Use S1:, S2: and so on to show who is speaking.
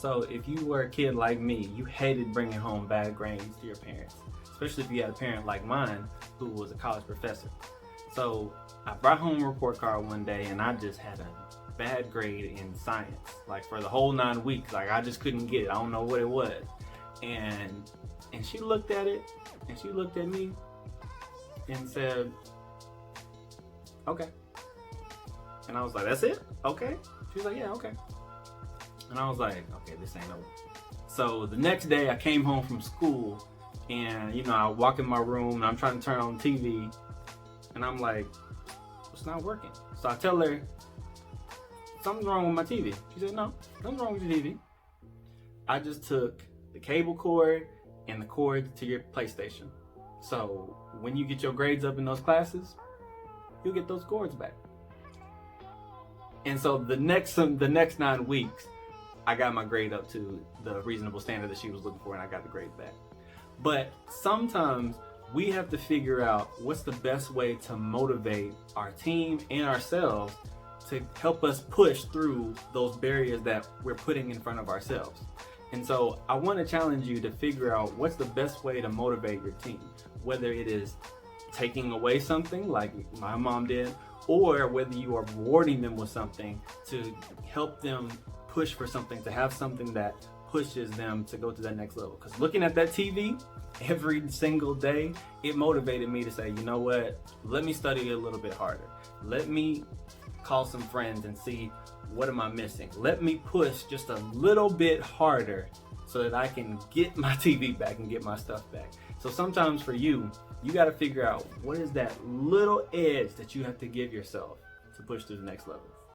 S1: So if you were a kid like me, you hated bringing home bad grades to your parents, especially if you had a parent like mine who was a college professor. So I brought home a report card one day and I just had a bad grade in science, like for the whole 9 weeks. Like I just couldn't get it. I don't know what it was. And she looked at it and she looked at me and said, okay. And I was like, that's it? Okay. She was like, yeah, okay. And I was like, okay, this ain't over. So the next day I came home from school and, you know, I walk in my room and I'm trying to turn on TV and I'm like, it's not working. So I tell her, something's wrong with my TV. She said, no, nothing's wrong with your TV. I just took the cable cord and the cord to your PlayStation. So when you get your grades up in those classes, you'll get those cords back. And so the next 9 weeks, I got my grade up to the reasonable standard that she was looking for and I got the grade back. But sometimes we have to figure out what's the best way to motivate our team and ourselves to help us push through those barriers that we're putting in front of ourselves. And so I want to challenge you to figure out what's the best way to motivate your team, whether it is taking away something like my mom did, or whether you are rewarding them with something to help them push for something, to have something that pushes them to go to that next level. Because looking at that TV every single day, it motivated me to say, you know what, let me study a little bit harder. Let me call some friends and see what am I missing. Let me push just a little bit harder so that I can get my TV back and get my stuff back. So sometimes for you, you got to figure out what is that little edge that you have to give yourself to push to the next level.